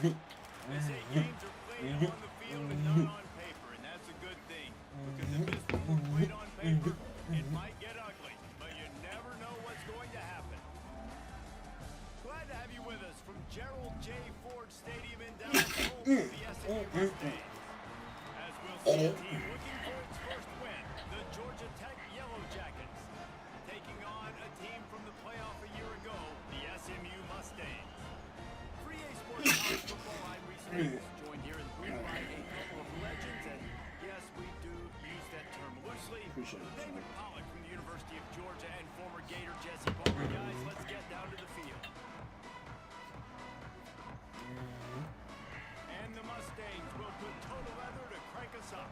They say games are played on the field and not on paper, and that's a good thing. Because if this one were played on paper, it might get ugly, but you never know what's going to happen. Glad to have you with us from Gerald J. Ford Stadium in Dallas, home of the SMU Mustangs. As we'll see a team looking for its first win, the Georgia Tech Yellow Jackets, taking on a team from the playoff a year ago, the SMU Mustangs. For EA Sports College Football, I'm Reese Davis, joined here in the booth by a couple of legends, and yes, we do use that term loosely. David Pollock from the University of Georgia and former Gator Jesse Bowman. Guys, let's get down to the field. And the Mustangs will put total leather to crank us up.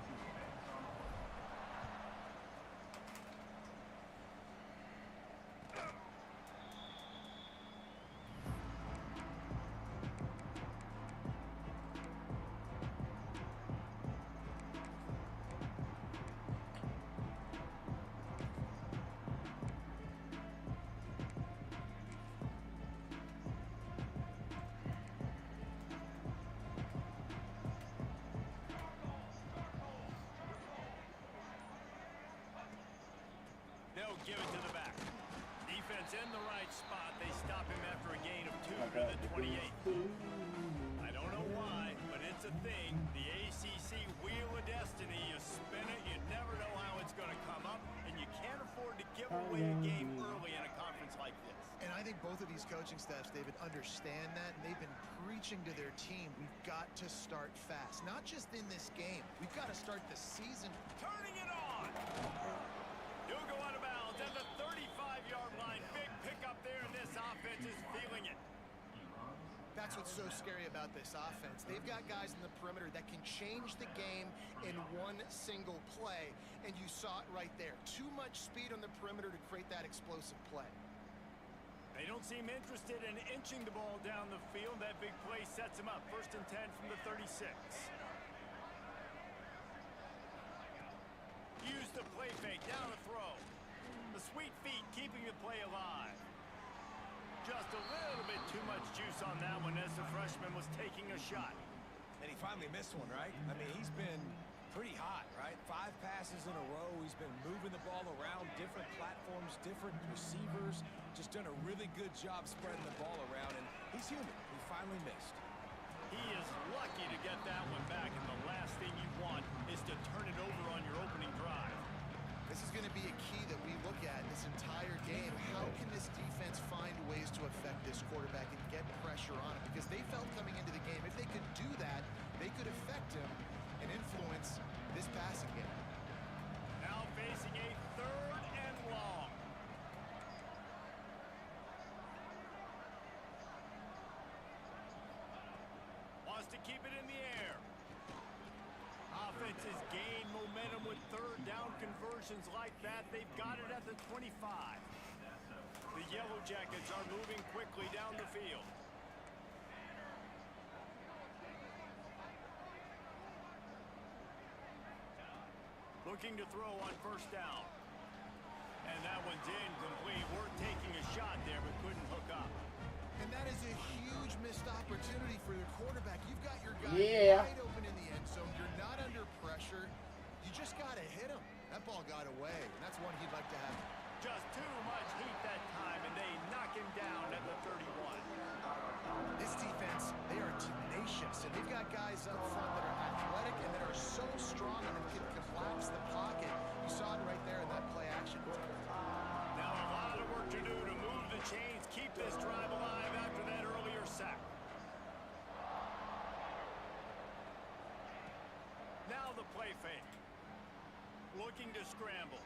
They'll give it to the back. Defense in the right spot. They stop him after a gain of 2 to the 28. I don't know why, but it's a thing. The ACC Wheel of Destiny. You spin it, you never know how it's going to come up, and you can't afford to give away a game early in a conference like this. And I think both of these coaching staffs, David, understand that, and they've been preaching to their team, we've got to start fast. Not just in this game. We've got to start the season. Turning it on! He'll go out of bounds at the 35-yard line. Big pickup there, and this offense is feeling it. That's what's so scary about this offense. They've got guys in the perimeter that can change the game in one single play, and you saw it right there. Too much speed on the perimeter to create that explosive play. They don't seem interested in inching the ball down the field. That big play sets them up. 1st and 10 from the 36. Use the play fake, down the throw. The sweet feet keeping the play alive. Just a little bit too much juice on that one as the freshman was taking a shot. And he finally missed one, right? I mean, he's been pretty hot, right? 5 passes in a row. He's been moving the ball around, different platforms, different receivers. Just done a really good job spreading the ball around, and he's human. He finally missed. He is lucky to get that one back, and the last thing you want is to turn it over on your opening drive. This is going to be a key that we look at this entire game. How can this defense find ways to affect this quarterback and get pressure on him? Because they felt coming into the game, if they could do that, they could affect him and influence this passing game. Now facing a 3rd and long. Wants to keep it in the air. Offenses gain momentum with 3rd down conversions like that. They've got it at the 25. The Yellow Jackets are moving quickly down the field. Looking to throw on 1st down. And that one's incomplete. We're taking a shot there, but couldn't hook up. And that is a huge missed opportunity for your quarterback. You've got your guy wide open in the end zone. You're not under pressure. You just got to hit him. That ball got away, and that's one he'd like to have. Just too much heat that time, and they knock him down at the 31. This defense, they are tenacious, and they've got guys up front that are athletic and that are so strong and that can collapse the pocket. You saw it right there in that play action. Now a lot of work to do to move the chains, keep this drive alive after that earlier sack. Now the play fake. Looking to scramble.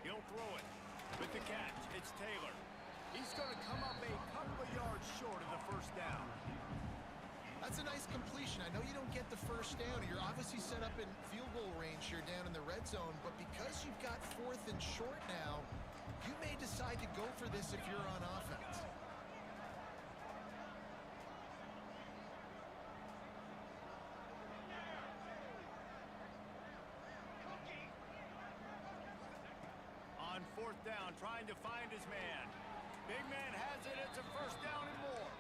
He'll throw it. With the catch, it's Taylor. He's going to come up a couple of yards short of the 1st down. That's a nice completion. I know you don't get the 1st down. You're obviously set up in field goal range here down in the red zone, but because you've got 4th and short now, you may decide to go for this if you're on offense. On 4th down, trying to find his man. Big man has it. It's a 1st down and more.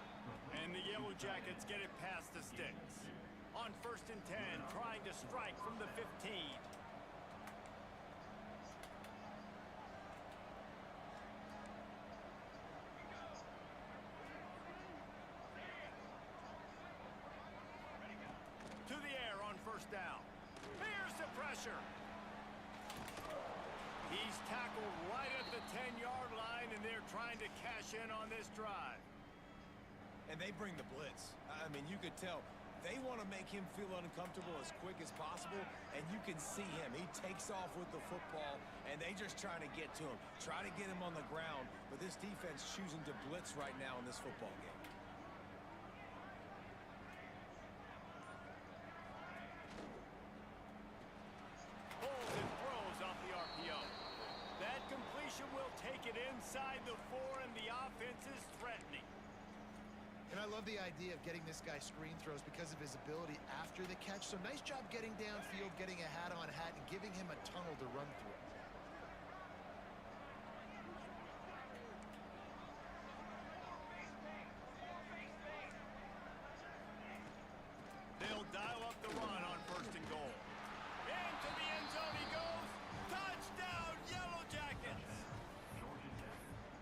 And the Yellow Jackets get it past the sticks. On 1st and 10, trying to strike from the 15. To the air on 1st down. Here's the pressure. He's tackled right at the 10-yard line, and they're trying to cash in on this drive. And they bring the blitz. I mean, you could tell they want to make him feel uncomfortable as quick as possible, and you can see him. He takes off with the football, and they just trying to get to him, try to get him on the ground, but this defense choosing to blitz right now in this football game. Pulls and throws off the RPO. That completion will take it inside the 4, and the offense is threatening. And I love the idea of getting this guy screen throws because of his ability after the catch. So nice job getting downfield, getting a hat-on-hat, and giving him a tunnel to run through. They'll dial up the run on 1st and goal. Into the end zone he goes. Touchdown, Yellow Jackets!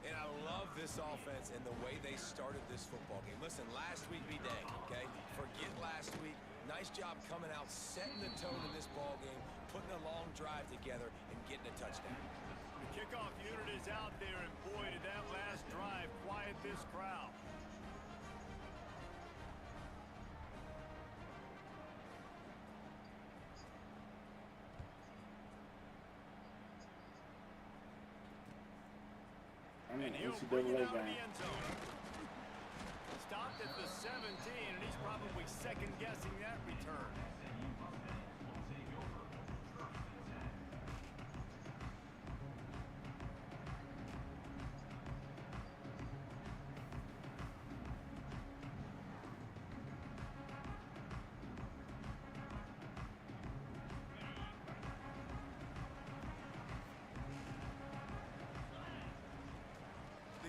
And I love this offense and the way they started this football game. Listen, last week be dang, okay? Forget last week. Nice job coming out, setting the tone in this ball game, putting a long drive together, and getting a touchdown. The kickoff unit is out there, and boy, did that last drive quiet this crowd. And he'll bring it out of the end zone. Stopped at the 17, and he's probably second-guessing that return.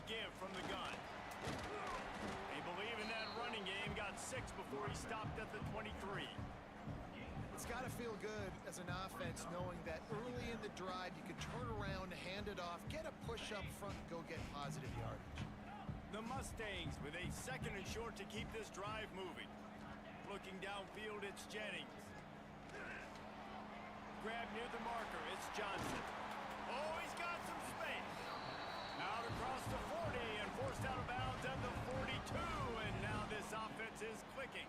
Give from the gun. They believe in that running game. Got 6 before he stopped at the 23. It's got to feel good as an offense knowing that early in the drive you can turn around, hand it off, get a push up front, and go get positive yardage. The Mustangs with a 2nd and short to keep this drive moving. Looking downfield, it's Jennings. Grab near the marker, it's Johnson. Oh, he's got some space. Out across the 40 and forced out of bounds at the 42, and now this offense is clicking.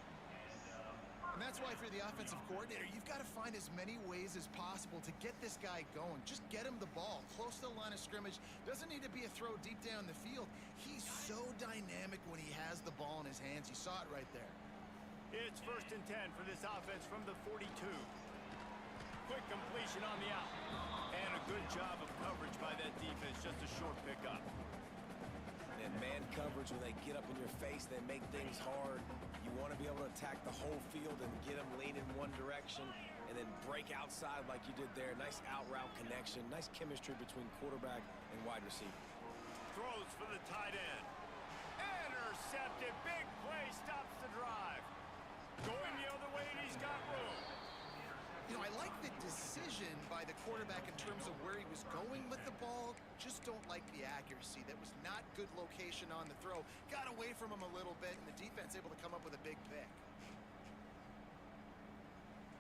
And that's why for the offensive coordinator, you've got to find as many ways as possible to get this guy going. Just get him the ball close to the line of scrimmage. Doesn't need to be a throw deep down the field. He's so dynamic when he has the ball in his hands. You saw it right there. It's 1st and 10 for this offense from the 42. Quick completion on the out. And a good job of coverage by that defense. Just a short pickup. And man coverage, when they get up in your face, they make things hard. You want to be able to attack the whole field and get them leaning one direction and then break outside like you did there. Nice out route connection. Nice chemistry between quarterback and wide receiver. Throws for the tight end. Intercepted. Big play stops the drive. Going the other way, and he's got room. You know, I like the decision by the quarterback in terms of where he was going with the ball. Just don't like the accuracy. That was not good location on the throw. Got away from him a little bit, and the defense able to come up with a big pick.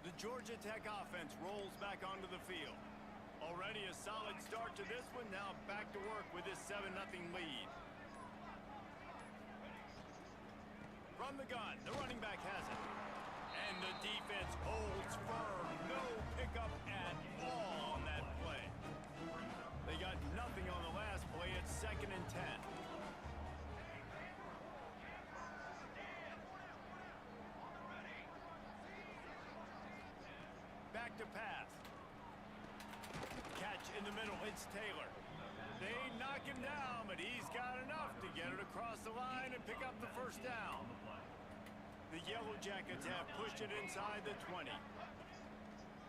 The Georgia Tech offense rolls back onto the field. Already a solid start to this one. Now back to work with this 7-0 lead. From the gun, the running back has it. And the defense holds firm. No pickup at all on that play. They got nothing on the last play. It's 2nd and 10. Back to pass. Catch in the middle. It's Taylor. They knock him down, but he's got enough to get it across the line and pick up the 1st down. The Yellow Jackets have pushed it inside the 20.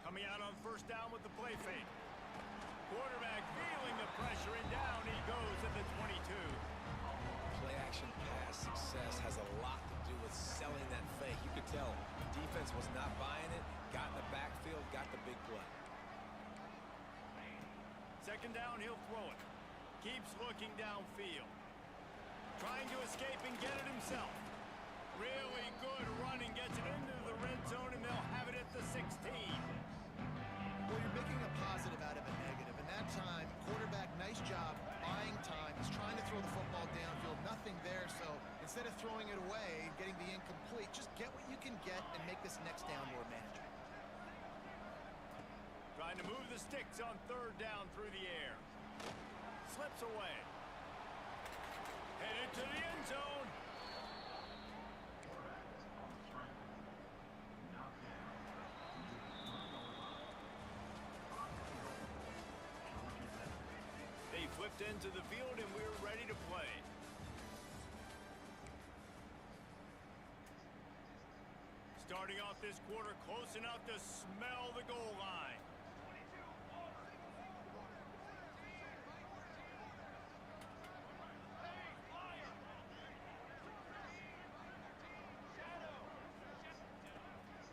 Coming out on 1st down with the play fake. Quarterback feeling the pressure, and down he goes at the 22. play-action pass success has a lot to do with selling that fake. You could tell defense was not buying it, got in the backfield, got the big play. Second down, he'll throw it. Keeps looking downfield. Trying to escape and get it himself. Really good running, gets it into the red zone, and they'll have it at the 16. Well, you're making a positive out of a negative. And that time, quarterback, nice job buying time. He's trying to throw the football downfield. Nothing there, so instead of throwing it away and getting the incomplete, just get what you can get and make this next down more manageable. Trying to move the sticks on third down through the air. Slips away. Headed to the end zone. They flipped into the field and we're ready to play. Starting off this quarter close enough to smell the goal line.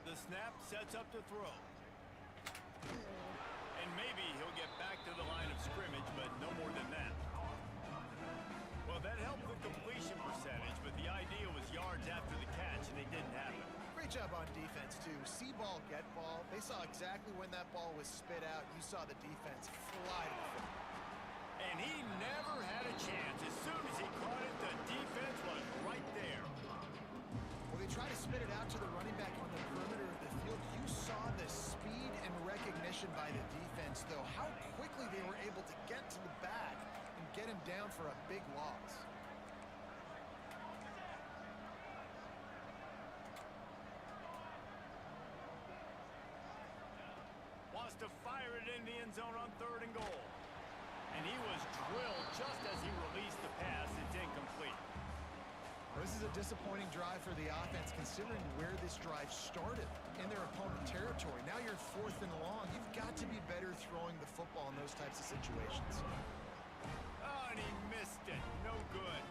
The snap sets up to throw. And maybe he'll get back to the line of scrimmage, but no more than that. Well, that helped the completion percentage, but the idea was yards after the catch, and it didn't happen. Great job on defense, too. See ball, get ball. They saw exactly when that ball was spit out. You saw the defense fly to the football. And he never had a chance. As soon as he caught it, the defense was right there. Well, they tried to spit it out to the running back on the perimeter of the field. You saw the speed and recognition by the defense, though. How quickly they were able to get to the back and get him down for a big loss. Wants to fire it in the end zone on third and goal. And he was drilled just as he released the pass. It's incomplete. Well, this is a disappointing drive for the offense, considering where this drive started in their opponent territory. Now you're fourth and long. You've got to be better throwing the football in those types of situations. Oh, and he missed it. No good.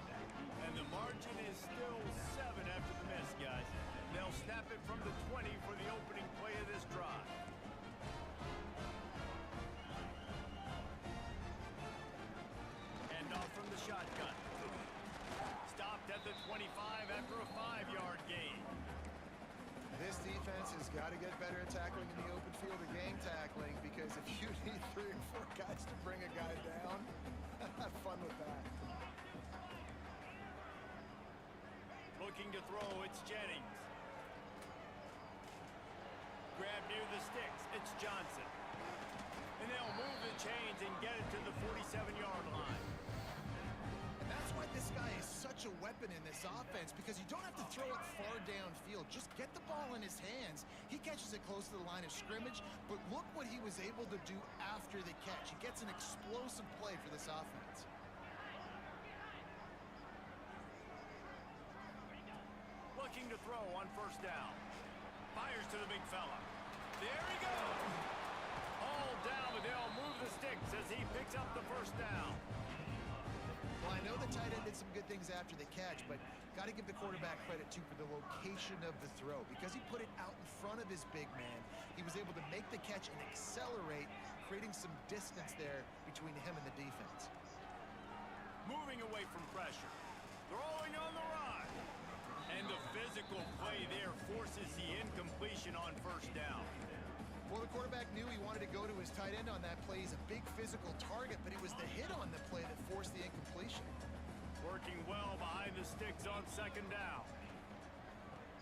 And the margin is still 7 after the miss, guys. They'll snap it from the 20 for the opening play of this drive. Off from the shotgun. Stopped at the 25 after a 5-yard gain. This defense has got to get better at tackling in the open field or game tackling, because if you need 3 or 4 guys to bring a guy down, have fun with that. Looking to throw, it's Jennings. Grab near the sticks, it's Johnson. And they'll move the chains and get it to the 47-yard line. That's why this guy is such a weapon in this offense, because you don't have to throw it far downfield. Just get the ball in his hands. He catches it close to the line of scrimmage, but look what he was able to do after the catch. He gets an explosive play for this offense. Looking to throw on first down. Fires to the big fella. There he goes. All down, but they'll move the sticks as he picks up the first down. Well, I know the tight end did some good things after the catch, but got to give the quarterback credit, too, for the location of the throw. Because he put it out in front of his big man, he was able to make the catch and accelerate, creating some distance there between him and the defense. Moving away from pressure. Throwing on the run. And the physical play there forces the incompletion on first down. Well, the quarterback knew he wanted to go to his tight end on that play. He's a big physical target, but it was the hit on the play that forced the incompletion. Working well behind the sticks on second down.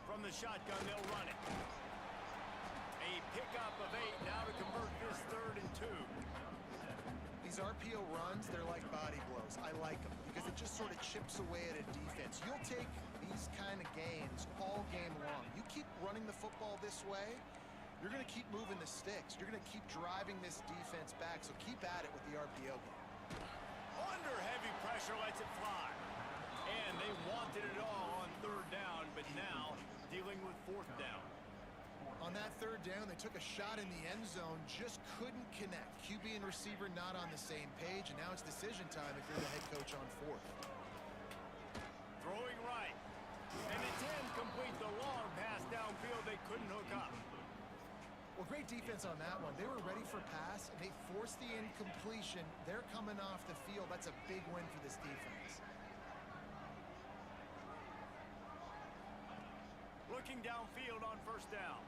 From the shotgun, they'll run it. A pickup of 8 now to convert this 3rd and 2. These RPO runs, they're like body blows. I like them because it just sort of chips away at a defense. You'll take these kind of gains all game long. You keep running the football this way, you're going to keep moving the sticks. You're going to keep driving this defense back, so keep at it with the RPO game. Under heavy pressure, lets it fly. And they wanted it all on 3rd down, but now dealing with 4th down. On that 3rd down, they took a shot in the end zone, just couldn't connect. QB and receiver not on the same page, and now it's decision time if you're the head coach on 4th. throwing right. And the 10 complete the long pass downfield they couldn't hook up. Well, great defense on that one. They were ready for pass, and they forced the incompletion. They're coming off the field. That's a big win for this defense. Looking downfield on first down.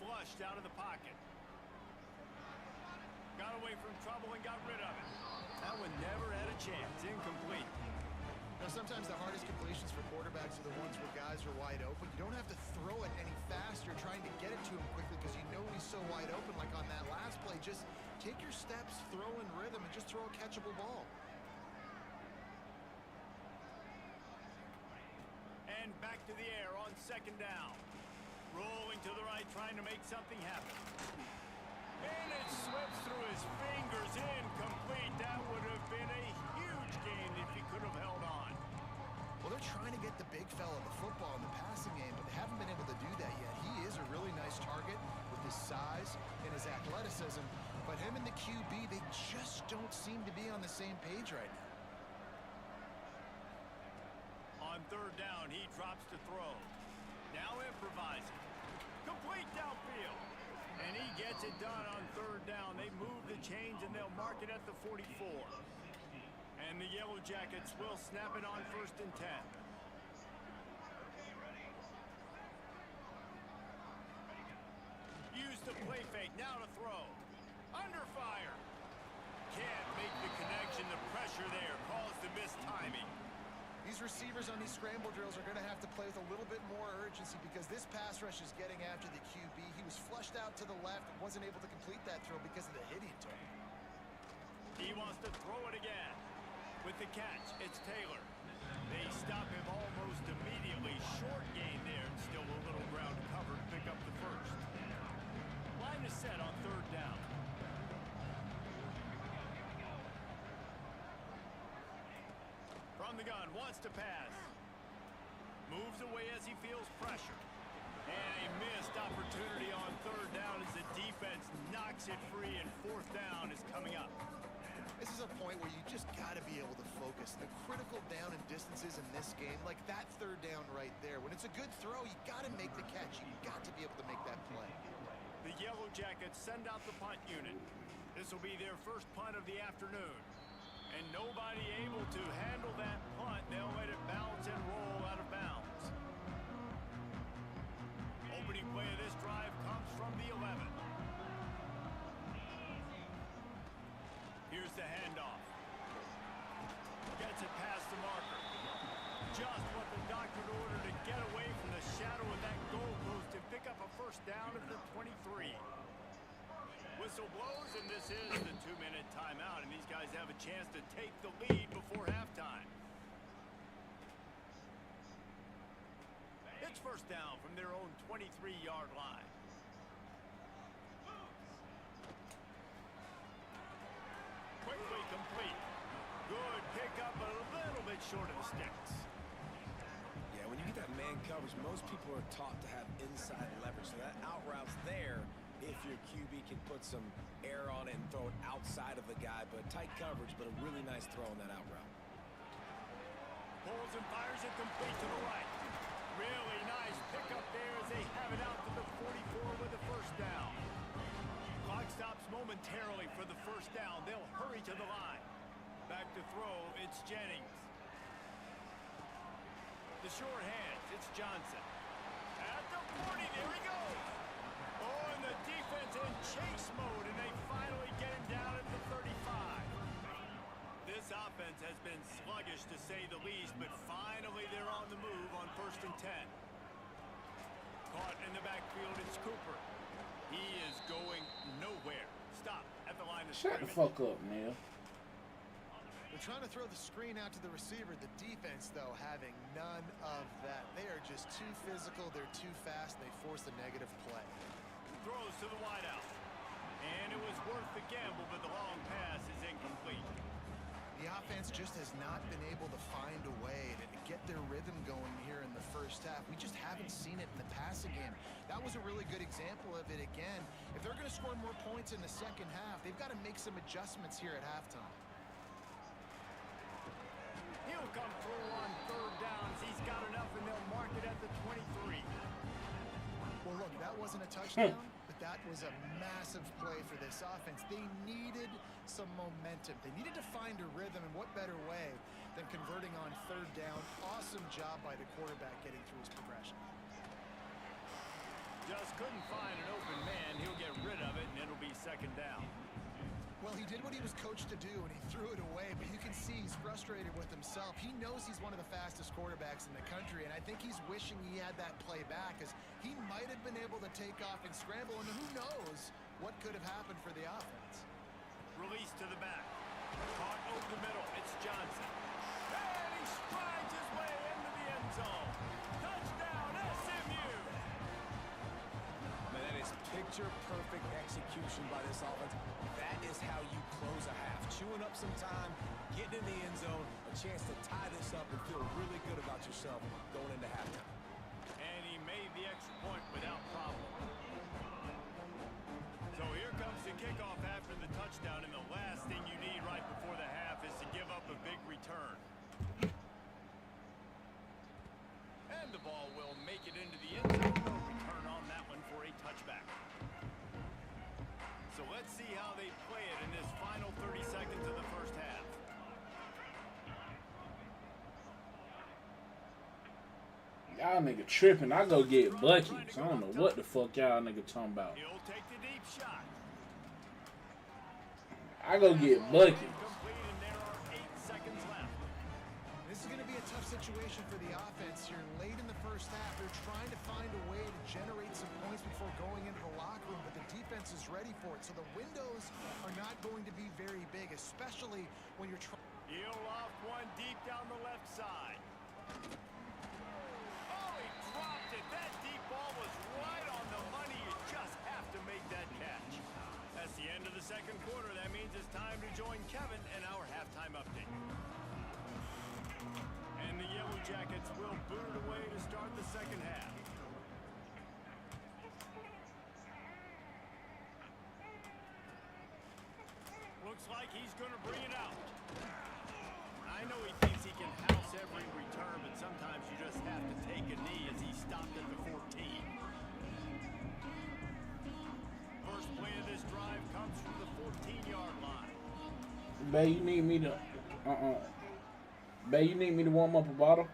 Flushed out of the pocket. Got away from trouble and got rid of it. That one never had a chance. Incomplete. Now, sometimes the hardest completions for quarterbacks are the ones where guys are wide open. You don't have to throw it any faster trying to get it to him quickly because you know he's so wide open. Like on that last play, just take your steps, throw in rhythm, and just throw a catchable ball. And back to the air on second down. Rolling to the right, trying to make something happen. And it slips through his fingers. Incomplete. That would have been a huge gain if he could have held on. Well, they're trying to get the big fella the football in the passing game, but they haven't been able to do that yet. He is a really nice target with his size and his athleticism, but him and the QB, they just don't seem to be on the same page right now. On third down, he drops to throw. Now improvising. Complete downfield. And he gets it done on third down. They move the chains and they'll mark it at the 44. And the Yellow Jackets will snap it on first and 10. Use the play fake. Now to throw. Under fire. Can't make the connection. The pressure there caused the missed timing. These receivers on these scramble drills are going to have to play with a little bit more urgency because this pass rush is getting after the QB. He was flushed out to the left and wasn't able to complete that throw because of the hit he took. He wants to throw it again. With the catch, it's Taylor. They stop him almost immediately. Short gain there, and still a little ground to cover to pick up the first. Line is set on third down. From the gun, wants to pass. Moves away as he feels pressure. And a missed opportunity on third down as the defense knocks it free, and fourth down is coming up. This is a point where you just got to be able to focus. The critical down and distances in this game, like that third down right there. When it's a good throw, you got to make the catch. You got to be able to make that play. The Yellow Jackets send out the punt unit. This will be their first punt of the afternoon. And nobody able to handle that punt. They'll let it bounce and roll out of bounds. Opening play of this drive comes from the 11. Here's the handoff. Gets it past the marker. Just what the doctor ordered to get away from the shadow of that goalpost and pick up a first down at the 23. Whistle blows, and this is the 2-minute timeout, and these guys have a chance to take the lead before halftime. It's first down from their own 23-yard line. Quickly complete. Good pickup, a little bit short of the sticks. Yeah, when you get that man coverage, most people are taught to have inside leverage. So that out route's there if your QB can put some air on it and throw it outside of the guy. But tight coverage, but a really nice throw on that out route. Pulls and fires it complete to the right. Really nice pickup there as they have it out to the 44 with the first down. Clock stops momentarily for the first down. They'll hurry to the line. Back to throw, it's Jennings. The short hands, it's Johnson. At the 40, there he goes. Oh, and the defense in chase mode, and they finally get him down at the 35. This offense has been sluggish to say the least, but finally they're on the move on first and 10. Caught in the backfield, it's Cooper. He is going nowhere. Stop at the line of Shut the scrimmage. fuck up, Neil. They're trying to throw the screen out to the receiver. The defense, though, having none of that. They are just too physical. They're too fast. And they force a negative play. Throws to the wideout. And it was worth the gamble, but the long pass is incomplete. The offense just has not been able to find a way to get their rhythm going here in the first half. We just haven't seen it in the passing game. That was a really good example of it again. If they're going to score more points in the second half, they've got to make some adjustments here at halftime. He'll come through on third down as he's wasn't a touchdown, but that was a massive play for this offense. They needed some momentum. They needed to find a rhythm, and what better way than converting on third down. Awesome job by the quarterback getting through his progression. Just couldn't find an open man. He'll get rid of it, and it'll be second down. Well, he did what he was coached to do, and he threw it away, but you can see he's frustrated with himself. He knows he's one of the fastest quarterbacks in the country, and I think he's wishing he had that play back, because he might have been able to take off and scramble, and who knows what could have happened for the offense. Release to the back. Caught over the middle. It's Johnson. And he strides his way into the end zone. Touchdown, SMU! Man, that is picture-perfect execution by this offense. That is how you close a half. Chewing up some time, getting in the end zone, a chance to tie this up and feel really good about yourself going into halftime. And he made the extra point without problem. So here comes the kickoff after the touchdown, and the last thing you need right before the half is to give up a big return. And the ball will make it into the end zone. No return on that one for a touchback. So let's see how they play it in this final 30 seconds of the first half. Y'all nigga tripping. I go get buckets. I don't know what the fuck y'all nigga talking about. He'll take the deep shot. I go get buckets. Complete, and there are 8 seconds left. This is going to be a tough situation for the offense here. Late in the first half, they're trying to find a way to generate some points before going into the locker room, but the defense is ready for it. So the windows are not going to be very big, especially when you're trying. He'll off one deep down the left side. Oh, he dropped it. That deep ball was right on the money. You just have to make that catch. That's the end of the second quarter. That means it's time to join Kevin and our halftime update. And the Yellow Jackets will boot it away to start the second half. Looks like he's going to bring it out. I know he thinks he can house every return, but sometimes you just have to take a knee as he stopped at the 14. First play of this drive comes from the 14-yard line. Bae, you need me to Bae, you need me to warm up a bottle?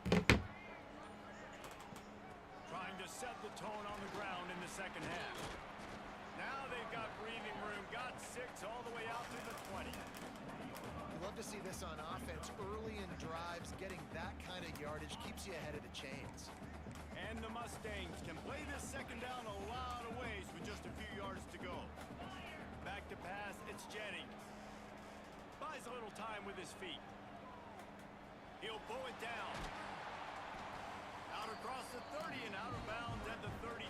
Trying to set the tone on the ground in the second half. Now they've got breathing room, got 6 all the way out to the 20. You love to see this on offense. Early in drives, getting that kind of yardage keeps you ahead of the chains. And the Mustangs can play this second down a lot of ways with just a few yards to go. Back to pass, it's Jennings. Buys a little time with his feet. He'll bow it down. Out across the 30 and out of bounds at the 33,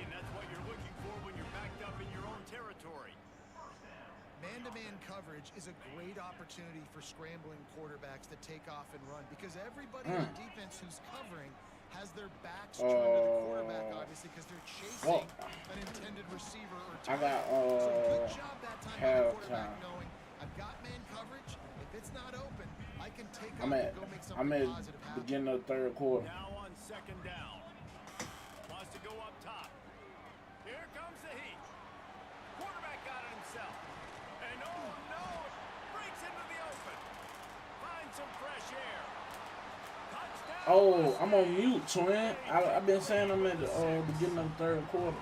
and that's what you're looking for when you're backed up in your own territory. Man-to-man coverage is a great opportunity for scrambling quarterbacks to take off and run, because everybody on defense who's covering has their backs turned to the quarterback, obviously, because they're chasing an intended receiver or two. I got so good job that time by the quarterback halftime. knowing I've got man coverage. If it's not open, I can take off I'm and at go make something positive happen. beginning of the third quarter. Now on second down. Wants to go up top. Here comes the heat. Quarterback got it himself. And oh no, breaks into the open. Finds some fresh air. Touchdown. Oh, I'm on mute, twin. I've been saying I'm at the beginning of the third quarter.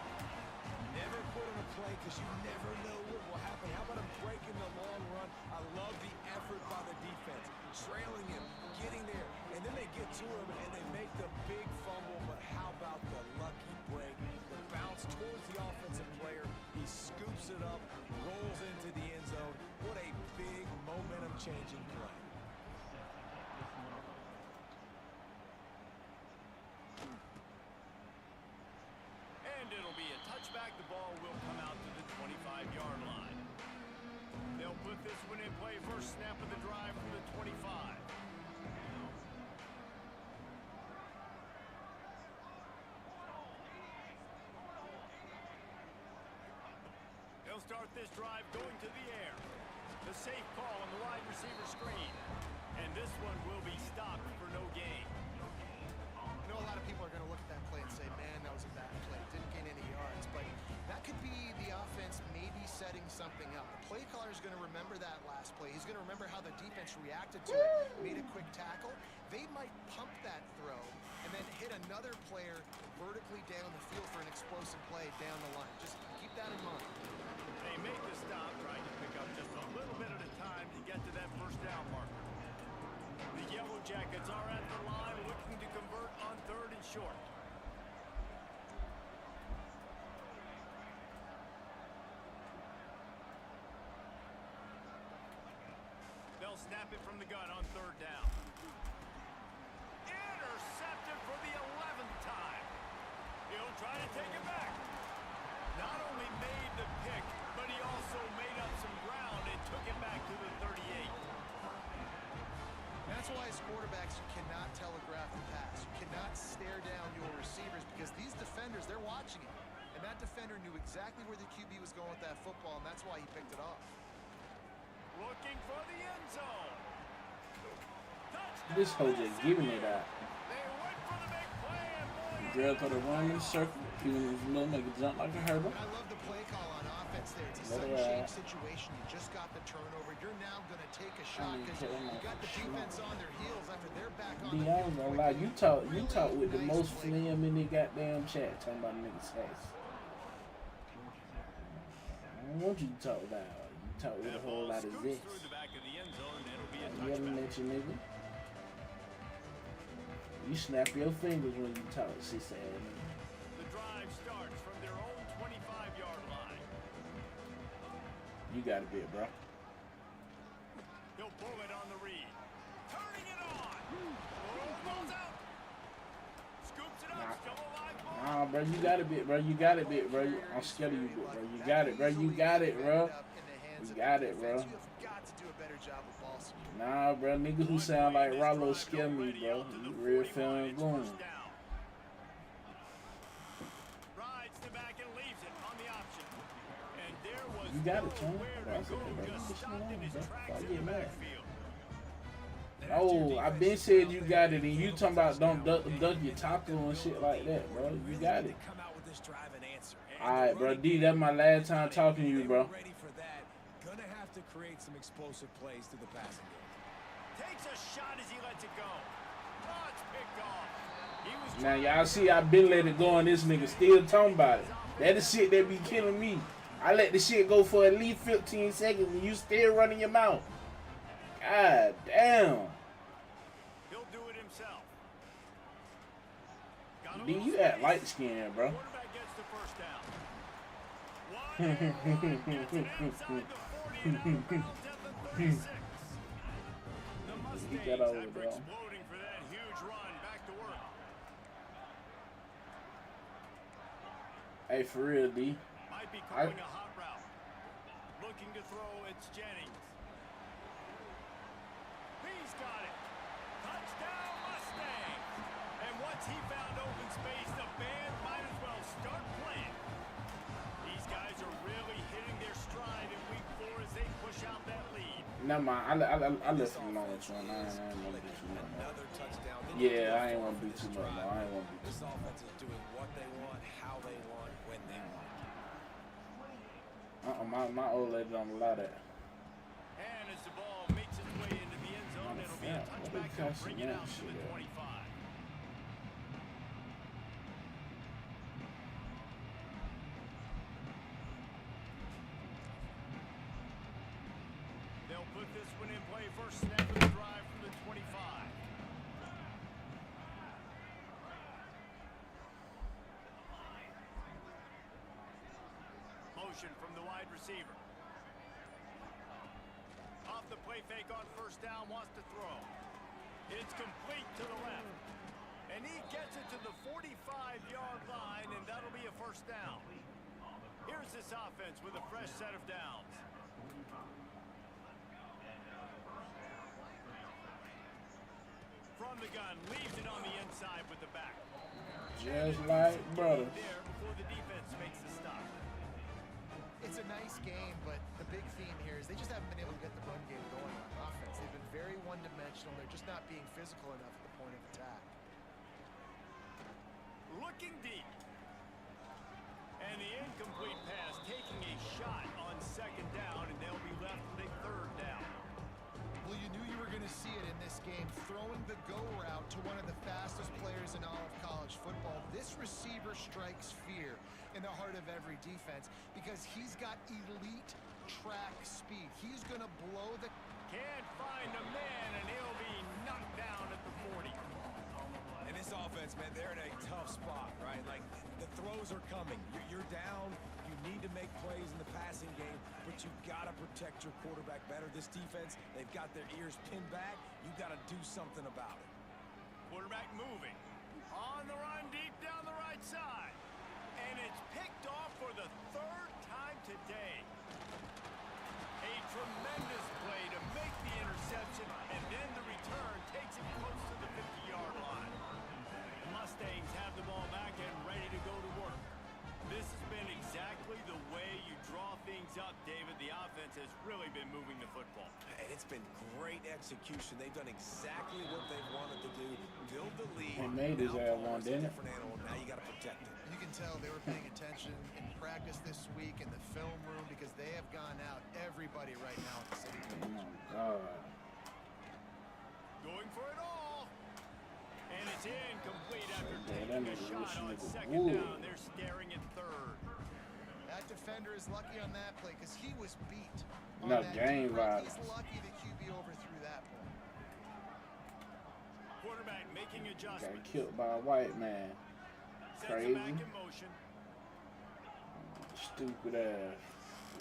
Never quit on a play because you never know what will happen. How about him breaking the long run? I love the effort by the defense. Trailing him, getting there, and then they get to him and they make the big fumble. But how about the lucky break? The bounce towards the offensive player. He scoops it up, rolls into the end zone. What a big momentum-changing play. And it'll be a touchback. The ball will come out to the 25-yard line. They'll put this one in play. First snap of the drive from the 25. They'll start this drive going to the air. The safe call on the wide receiver screen. And this one will be stopped for no gain. going to remember that last play. He's going to remember how the defense reacted to it, made a quick tackle. They might pump that throw and then hit another player vertically down the field for an explosive play down the line. Just keep that in mind. They make the stop, trying to pick up just a little bit at a time to get to that first down marker. The Yellow Jackets are at the line looking to convert on 3rd and short. They'll snap it from the gun on 3rd down. Intercepted for the 11th time. He'll try to take it back. Not only made the pick, but he also made up some ground and took it back to the 38. That's why as quarterbacks, you cannot telegraph the pass. You cannot stare down your receivers because these defenders, they're watching it. And that defender knew exactly where the QB was going with that football, and that's why he picked it off. Looking for the end zone. Touchdown, This hoe just giving it out. They went for the big play and boy, Girl got to run in the circle, even if little make it jump like a hurdle. And I love the play call on offense there. It's a Let sudden it change ride. situation. You just got the turnover. You're now going to take a shot because you got the defense on their heels after they're back on D, the I ain't gonna lie, you talk with the most phlegm in the goddamn chat talking about niggas' ass. I don't want you to talk loud. You talk with a whole lot of scoots zest. through the back of the end zone, and it'll be a You yelling touchback. at your nigga. You snap your fingers when you talk, sis ass nigga. The drive starts from their own 25-yard line. You got a bit, bro. He'll pull it on the read. Turning it on. Goes out. Scoops it up. Still a live ball. Nah, bro, you got a bit, bro. You got a bit, bro. I'm scared of you, bit, bro. You got it, bro. You got it, bro. You got it, bro. You've got to do a better job of ball security. Nah, bro. Niggas who sound like Rollo scare me, bro. You real feeling boom. Rides the back and leaves it on the option. And there was You got it, Tony. nowhere That's to okay, go. bro. Just You stopped in his bro. tracks I in get the mad. backfield. Oh, I been said you got it, and you talking about don't duck your taco and shit like that, bro. You got it. Come out with this drive and answer. Alright, bro. D, that's my last time talking to you, bro. Ready for that. Gonna have to create some explosive plays through the passing game. Takes a shot as he lets it go. Oh, it's picked off. He was Now, trying y'all to see I been let it go, and this nigga still talking about it. That the shit that be killing me. I let the shit go for at least 15 seconds, and you still running your mouth. God damn. He'll do it himself. Got a D, little you act space. light skinned, bro. Quarterback gets the first down. Wide and wide, gets it inside the 40 and out of bounds at the 36. The Mustangs got over, after bro. exploding for that huge run back to work. Hey, for real, D. Might be calling a hot route. Looking to throw, it's Jennings. He's got it. Touchdown Mustangs. And once he found open space, the band might as well start playing. These guys are really hitting their stride in week 4 as they push out that lead. Never mind. I left him alone with one. I ain't want to do too much more. Another touchdown. Yeah, I ain't want to do too much more. I ain't want to do This too much offense is doing what they want, how they want, when they want. My old lady don't allow that. And as the ball makes its way into the end zone, it'll be a Yeah, what touchback they to bring it cussing out that to the shit 25. They'll put this one in play. First snap of the drive from the 25. Motion from the wide receiver. Off the play fake on first down, wants to throw. It's complete to the left. And he gets it to the 45-yard line, and that'll be a first down. Here's this offense with a fresh set of downs. From the gun, leaves it on the inside with the back. Just like brother. There before the defense makes the stop. It's a nice game, but the big theme here is they just haven't been able to get the run game going on offense. They've been very one-dimensional. They're just not being physical enough at the point of attack. Looking deep. And the incomplete pass taking a shot on second down, and they'll be left with a third down. Well, you knew you were going to see it in this game, throwing the go route to one of the fastest players in all of college football. This receiver strikes fear in the heart of every defense because he's got elite track speed. He's going to blow the... Can't find a man, and he'll be knocked down at the 40. And this offense, man, they're in a tough spot, right? Like, the throws are coming. You're down. You need to make plays in the passing game, but you've got to protect your quarterback better. This defense, they've got their ears pinned back. You've got to do something about it. Quarterback moving. On the run, deep down the right side. And it's picked off for the third time today. A tremendous play to make the interception, and then the return takes him close to the 50-yard line. The Mustangs have the ball back and ready to go to work. This has been exactly the way you draw things up, David. The offense has really been moving the football. And it's been great execution. They've done exactly what they've wanted to do. Build the lead. They made his ass one, didn't it? Different animal. Now you got to protect it. You can tell they were paying attention in practice this week in the film room because they have gone out everybody right now at the same page. Oh, God. Going for it all. And it's incomplete after Yeah, that taking a nigga shot wish on nigga second would. down. They're staring at third. That defender is lucky on that play because he was beat. On No, that game deep run. violence. He's lucky the QB overthrew that point. Quarterback making Got adjustments. killed by a white man. Sets Crazy. him back in motion. Stupid ass.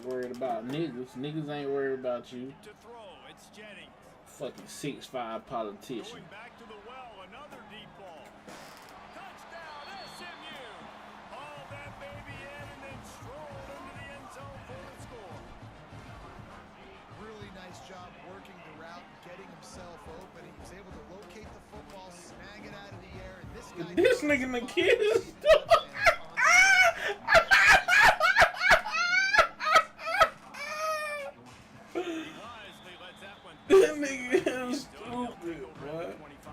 Worried about niggas. Niggas ain't worried about you. To throw, it's Jennings. Fucking 6'5" politician. Going back to the well, another deep ball. Touchdown, SMU! Hauled that baby in and then strolled into the end zone for the score. Really nice job working the route, getting himself open. He was able to locate the football, snag it out of the air, and this guy... This nigga the kid is He wisely lets that one This nigga is Still stupid, over boy. 25.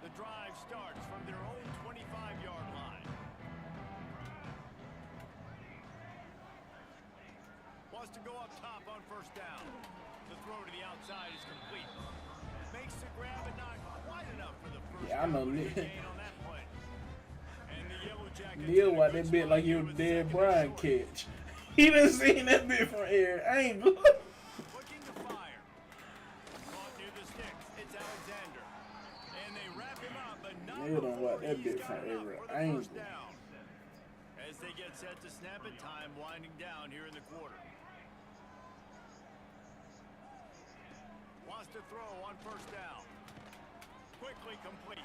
The drive starts from their own 25-yard line. Wants to go up top on first down. The throw to the outside is complete. Makes the grab and not quite enough for the first Yeah, I know down. Neil. Gain on that play. And the Yellow Jackets Neil in a watched good that bit spot like he here was with dead second and Brian short. catch. He done seen that bit from every angle. Looking to fire. Caught near the sticks. It's Alexander. And they wrap him up, but not Neil done before watch that he's bit got from enough every for the angle. first down. As they get set to snap it, time winding down here in the quarter. Wants to throw on first down. Quickly complete.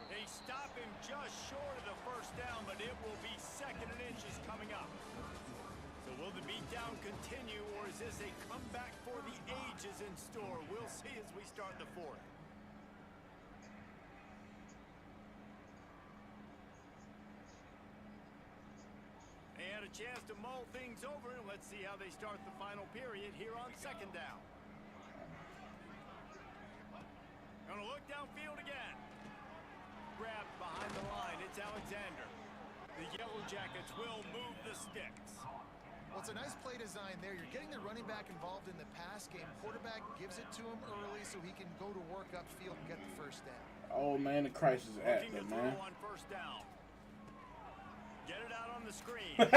They stop him just short of the first down, but it will be second and inches coming up. So will the beatdown continue, or is this a comeback for the ages in store? We'll see as we start the fourth. They had a chance to mull things over, and let's see how they start the final period here on second down. Gonna look downfield again. Grabbed behind the line, it's Alexander. The Yellow Jackets will move the sticks. Well, it's a nice play design there. You're getting the running back involved in the pass game. Quarterback gives it to him early so he can go to work upfield and get the first down. Oh man, the crisis Looking actor, to man. throw on first down. Get it out on the screen. What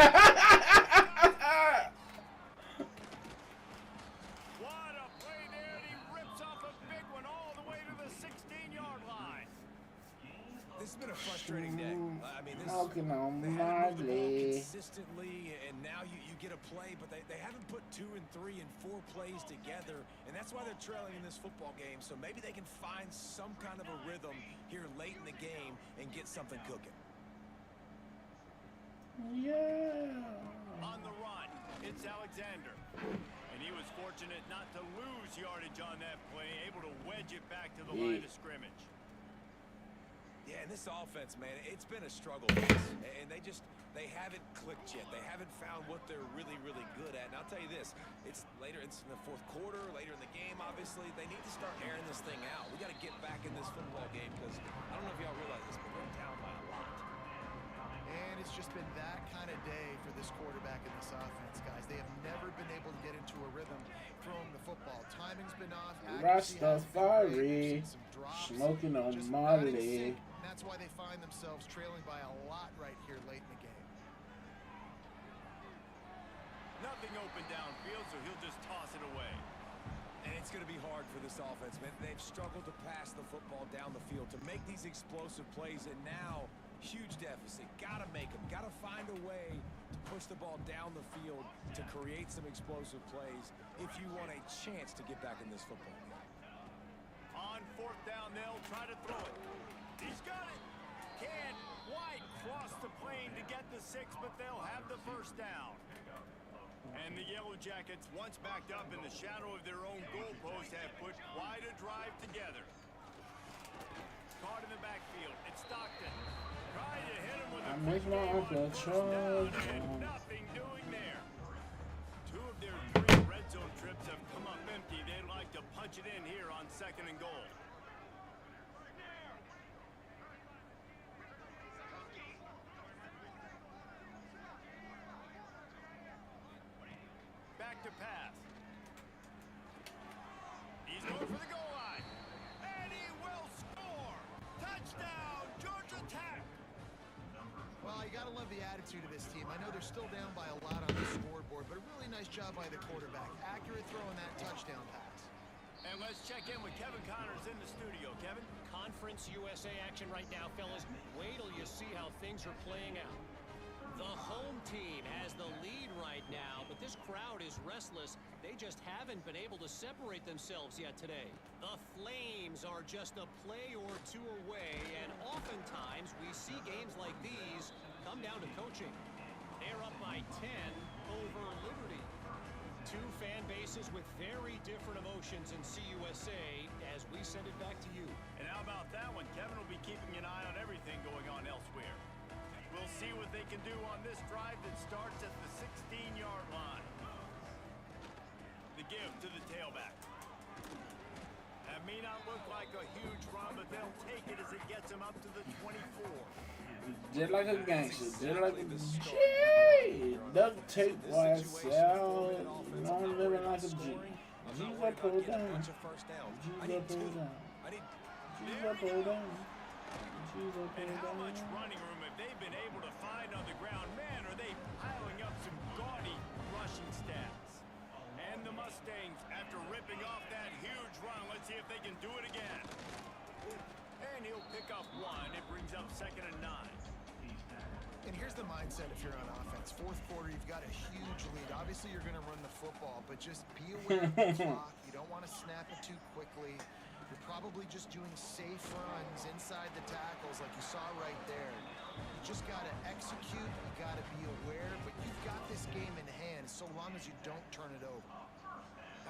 a play there, and he rips off a big one all the way to the 16-yard line. This has been a frustrating day. I mean, this Walking on they my haven't moved the ball leg. consistently, and now you get a play, but they haven't put 2 and 3 and 4 plays together, and that's why they're trailing in this football game. So maybe they can find some kind of a rhythm here late in the game and get something cooking. Yeah. On the run, it's Alexander. And he was fortunate not to lose yardage on that play, able to wedge it back to the line of scrimmage. Yeah, and this offense, man, it's been a struggle for us. And they haven't clicked yet. They haven't found what they're really, really good at. And I'll tell you this, it's in the fourth quarter, later in the game, obviously. They need to start airing this thing out. We got to get back in this football game because I don't know if y'all realize this, but we're down by a lot. And it's just been that kind of day for this quarterback and this offense, guys. They have never been able to get into a rhythm throwing the football. Timing's been off. Rastafari, smoking on Molly. That's why they find themselves trailing by a lot right here late in the game. Nothing open downfield, so he'll just toss it away. And it's going to be hard for this offense, man. They've struggled to pass the football down the field, to make these explosive plays, and now huge deficit. Got to make them. Got to find a way to push the ball down the field to create some explosive plays if you want a chance to get back in this football game. On fourth down, they'll try to throw it. He's got it. Can't quite cross the plane to get the 6, but they'll have the first down. And the Yellow Jackets, once backed up in the shadow of their own goalpost, have put quite a drive together. Caught in the backfield. It's Stockton. Trying to hit him with a miss my uncle Charles. and nothing doing there. 2 of their 3 red zone trips have come up empty. They'd like to punch it in here on 2nd and goal. Back to pass. He's going for the goal line. And he will score. Touchdown, Georgia Tech. Well, you got to love the attitude of this team. I know they're still down by a lot on the scoreboard, but a really nice job by the quarterback. Accurate throw on that touchdown pass. And let's check in with Kevin Connors in the studio. Kevin? Conference USA action right now, fellas. Wait till you see how things are playing out. The home team has the lead right now, but this crowd is restless. They just haven't been able to separate themselves yet today. The Flames are just a play or 2 away, and oftentimes we see games like these come down to coaching. They're up by 10 over Liberty. 2 fan bases with very different emotions in CUSA as we send it back to you. And how about that one? Kevin will be keeping an eye on everything going on elsewhere. We'll see what they can do on this drive that starts at the 16-yard line. The give to the tailback. That may not look like a huge run, but they'll take it as it gets them up to the 24. Just like a gangster, just like a G. Duct tape YSL. No, I'm living like a G. G's up, pull down. G's up, pull down. G's up, pull down. G's up, And how pull much down. running room have they been able to find on the ground? Man, are they piling up some gaudy rushing stats. And the Mustangs, after ripping off that huge run, let's see if they can do it again. And he'll pick up 1. It brings up 2nd and 9. And here's the mindset if you're on offense. Fourth quarter, you've got a huge lead. Obviously, you're going to run the football, but just be aware of the clock. You don't want to snap it too quickly. You're probably just doing safe runs inside the tackles like you saw right there. You just got to execute. You got to be aware, but you've got this game in hand so long as you don't turn it over.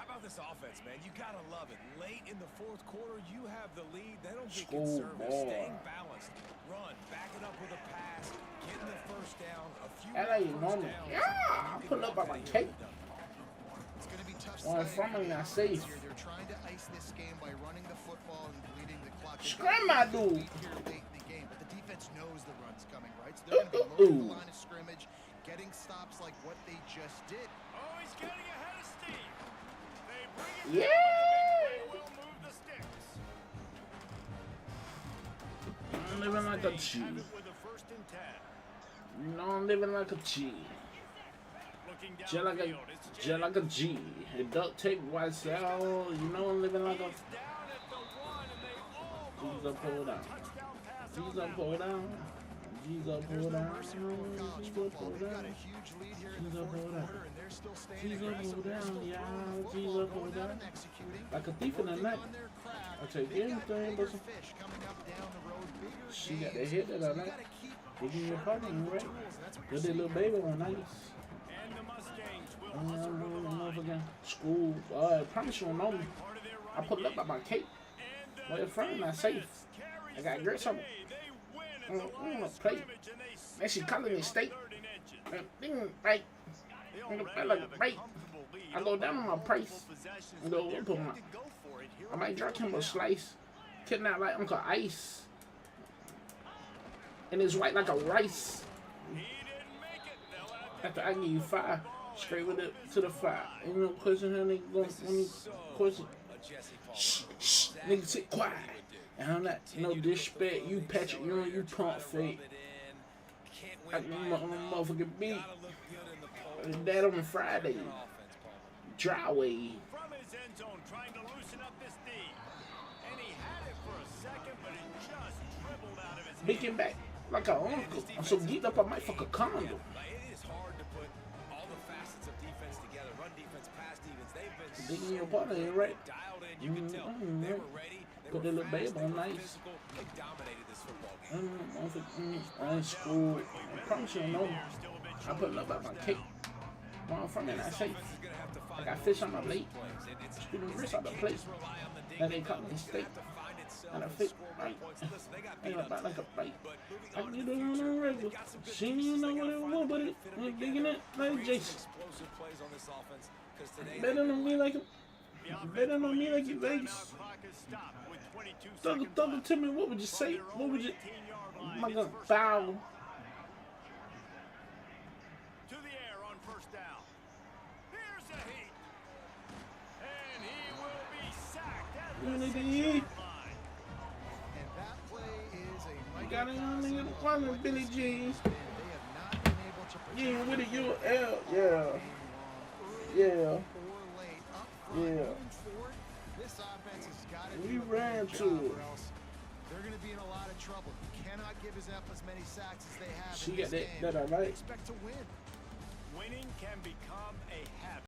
How about this offense, man? You got to love it. Late in the fourth quarter, you have the lead. They don't get conservative. Staying balanced. Run. Back it up with a pass. Getting the first down. A few first downs. Yeah, I pull up by my cape. It's going to be tough. Well, from me, not safe. They're trying to ice this game by running the football and bleeding the clock. Scram my dude. Here late in the game, but the defense knows the run's coming, right? So they're going to be loading the line of scrimmage, getting stops like what they just did. Oh, he's getting ahead of steam. They bring it Yeah. down. They will move the sticks. I'm living like a G. Have it with a 1st and 10. You know I'm living like a G. Looking Just like downfield, a, it's just like a G. A duct tape YSL. You know I'm living like a. He's down at the 1, and they G's almost up, pull down. touchdown pass G's on up, that pull one. down. G's up, There's pull no down. mercy rule in college G's up, football. pull They've got down. a huge lead here in G's the up, fourth pull down. quarter, and they're still staying G's up, aggressive. pull They're down. still Yeah, throwing the G's football, up, pull going out down. and executing. Like a thief in the Working night. on their craft. I take They've got anything, bigger but fish coming up down the road, bigger she got that games. hit that I So you like. gotta keep They give you a partner, sharpening the right? tools, and that's what Good you're little seeing baby here. one, nice. And the Mustangs will hustle to the line. Motherfucking school. I promise you don't know me. Part of their I running put up by game. my cape. And Well, your friend not safe. carries I got the grits on me. day. They play. That shit calling me steak. Right. Like right. I go down on my price. I go up on my. I might drop him a slice. Kidnap like Uncle Ice. And it's white like a rice. After I give you 5, straight with it to the 5. Ain't no question how they going to question. Shh, shh, nigga sit quiet. And I'm not no disrespect. You Patrick, you pump fake. I can on a motherfucking beat. That on Friday. Dryway. From his end zone, trying to loosen up this D. And he had it for a second, but it just dribbled out of his hand. Making back like an uncle. I'm so geeked up I might fuck a condo. It is hard to put all the facets of defense together. Run defense, pass defense. They've been Digging your partner in, right? dialed in. You can tell they were ready. They Put were that little fast, babe they on were nice. physical. They dominated this football game. I ain't school. I promise you don't know. I put love out my cake. Where I'm from and I say, I got fish on my plate. Screwing wrist out the plate. Now they call me steak. And I fit right. Ain't about like a bite. I can get it on the regular. She didn't know what it was, but it was digging it like Jason. Better than me like him. Better than me like you Vegas. Talk to me, what would you say? What would you... I'm not gonna bow. To the air on first down. Here's a heat. And he will be sacked at the Unity. 6-yard line. And that play is a mighty Got it on pass nigga, interference. one of Billy G. They have not been able to protect Yeah, with it, the you football L. game Yeah. long, Yeah. or late. Up front, Yeah. moving forward, this offense has got to We do a ran better to job, it. or else they're going to be in a lot of trouble. You cannot give as many sacks as they have She in got this that game. I like. Expect to win. Winning can become a habit.